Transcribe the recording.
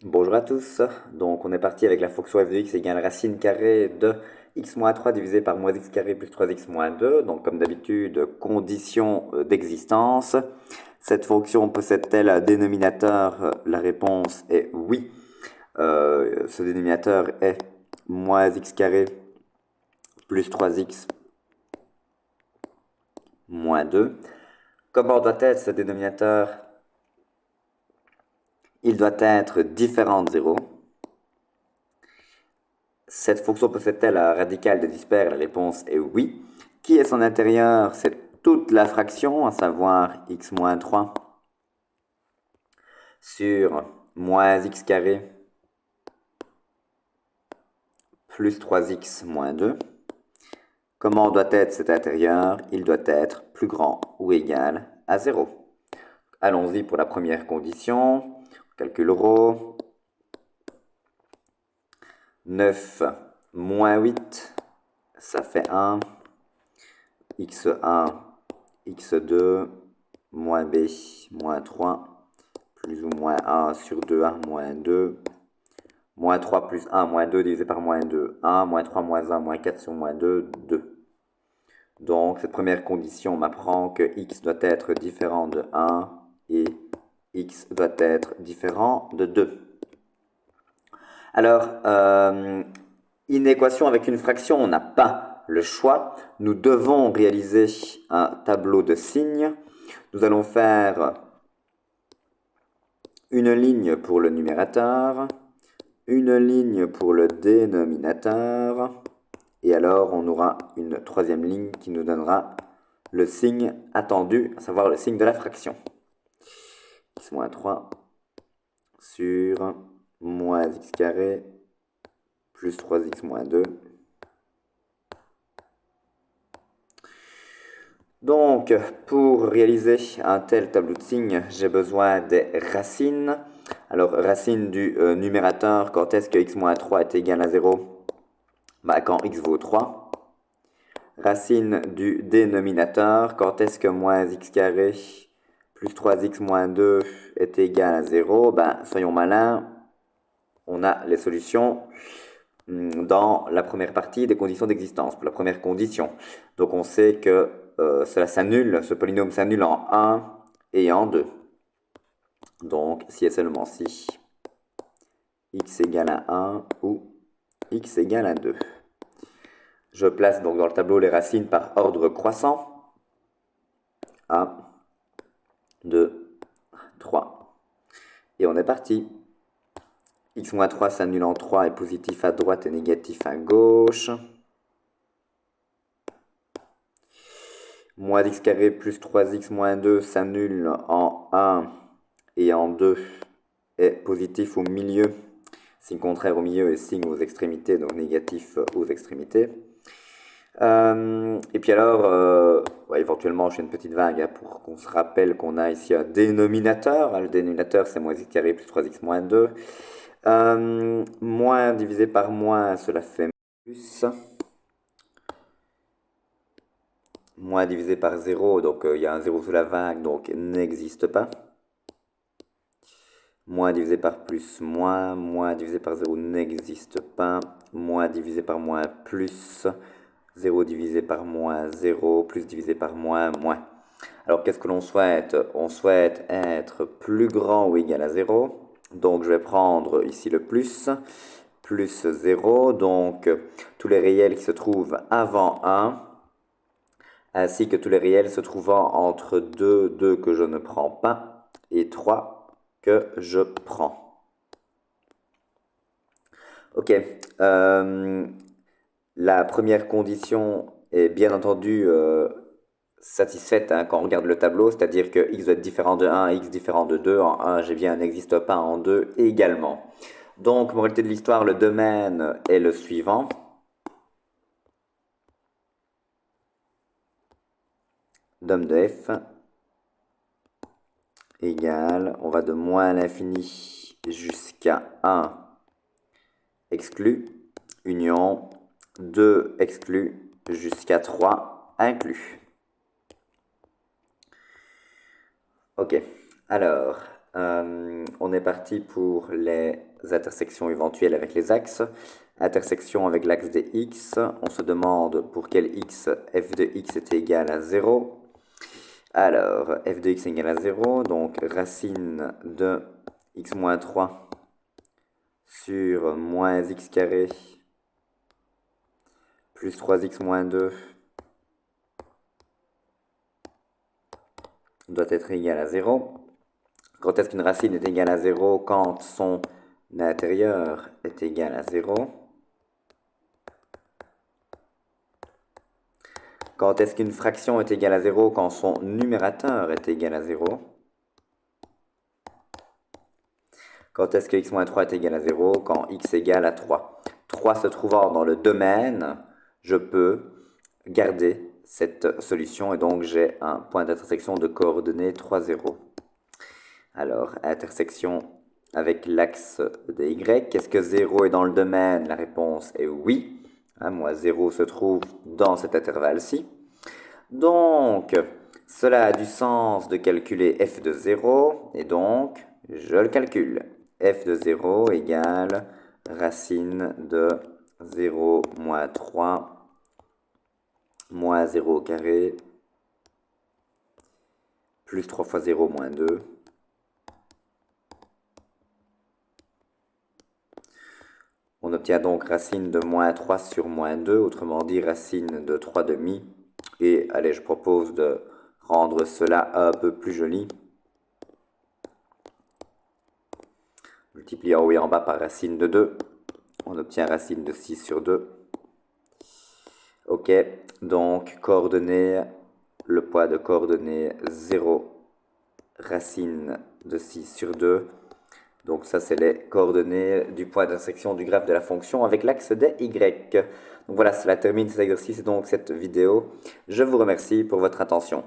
Bonjour à tous, donc on est parti avec la fonction f de x égale racine carrée de x moins 3 divisé par moins x carré plus 3x moins 2, donc comme d'habitude, condition d'existence. Cette fonction possède-t-elle un dénominateur? La réponse est oui. Ce dénominateur est moins x carré plus 3x moins 2. Comment doit être ce dénominateur? Il doit être différent de 0. Cette fonction possède-t-elle un radical de dispère? La réponse est oui. Qui est son intérieur? C'est toute la fraction, à savoir x moins 3 sur moins x carré plus 3x moins 2. Comment doit être cet intérieur? Il doit être plus grand ou égal à 0. Allons-y pour la première condition. Calcul ρ. 9 moins 8, ça fait 1. x1, x2, moins b, moins 3, plus ou moins 1 sur 2a, moins 2, moins 3 plus 1, moins 2 divisé par moins 2, 1, moins 3, moins 1, moins 4 sur moins 2, 2. Donc, cette première condition m'apprend que x doit être différent de 1 et x doit être différent de 2. Alors, une équation avec une fraction, on n'a pas le choix. Nous devons réaliser un tableau de signes. Nous allons faire une ligne pour le numérateur, une ligne pour le dénominateur, et alors on aura une troisième ligne qui nous donnera le signe attendu, à savoir le signe de la fraction. x moins 3 sur moins x carré plus 3x moins 2. Donc, pour réaliser un tel tableau de signes, j'ai besoin des racines. Alors, racine du numérateur, quand est-ce que x moins 3 est égal à 0? Bah, quand x vaut 3. Racine du dénominateur, quand est-ce que moins x carré plus 3x moins 2 est égal à 0? Ben, soyons malins, on a les solutions dans la première partie des conditions d'existence, pour la première condition. Donc on sait que cela s'annule, ce polynôme s'annule en 1 et en 2. Donc si et seulement si x égale à 1 ou x égale à 2. Je place donc dans le tableau les racines par ordre croissant. 1, 2, 3. Et on est parti. X moins 3 s'annule en 3 est positif à droite et négatif à gauche. Moins x carré plus 3x moins 2 s'annule en 1 et en 2 est positif au milieu. Signe contraire au milieu et signe aux extrémités, donc négatif aux extrémités. Et puis alors, éventuellement je fais une petite vague pour qu'on se rappelle qu'on a ici un dénominateur. Le dénominateur c'est moins x carré plus 3x moins 2. Moins divisé par moins, cela fait plus. Moins divisé par 0, donc il y a un 0 sous la vague, donc n'existe pas. Moins divisé par plus, moins divisé par 0 n'existe pas. Moins divisé par moins, plus. 0 divisé par moins, 0. Plus divisé par moins, moins. Alors qu'est-ce que l'on souhaite? On souhaite être plus grand ou égal à 0. Donc je vais prendre ici le plus 0. Donc tous les réels qui se trouvent avant 1, ainsi que tous les réels se trouvant entre 2, 2 que je ne prends pas, et 3 que je prends. Ok, la première condition est bien entendu satisfaite quand on regarde le tableau, c'est-à-dire que x doit être différent de 1, x différent de 2. En 1, j'ai bien n'existe pas, en 2 également. Donc, moralité de l'histoire, le domaine est le suivant. Dom de f égale, on va de moins l'infini jusqu'à 1 exclu, union 2 exclu jusqu'à 3 inclus. Ok, alors, On est parti pour les intersections éventuelles avec les axes. Intersection avec l'axe des x, on se demande pour quel x f de x est égal à 0. Alors, f de x est égal à 0, donc racine de x moins 3 sur moins x carré plus 3x moins 2 doit être égal à 0. Quand est-ce qu'une racine est égale à 0? Quand son intérieur est égal à 0. Quand est-ce qu'une fraction est égale à 0? Quand son numérateur est égal à 0. Quand est-ce que x-3 est égal à 0? Quand x égale à 3. 3 se trouvant dans le domaine, je peux garder cette solution et donc j'ai un point d'intersection de coordonnées 3, 0. Alors, intersection avec l'axe de y. Est-ce que 0 est dans le domaine? La réponse est oui. Moi, 0 se trouve dans cet intervalle-ci. Donc, cela a du sens de calculer f de 0, et donc, je le calcule. F de 0 égale racine de 0 moins 3 moins 0 au carré plus 3 fois 0 moins 2. On obtient donc racine de moins 3 sur moins 2, autrement dit racine de 3 demi. Et allez, je propose de rendre cela un peu plus joli. Multiplié en haut et en bas par racine de 2. On obtient racine de 6 sur 2. Ok, donc coordonnées, le poids de coordonnées 0, racine de 6 sur 2. Donc ça, c'est les coordonnées du point d'intersection du graphe de la fonction avec l'axe des y. Donc voilà, cela termine cet exercice et donc cette vidéo. Je vous remercie pour votre attention.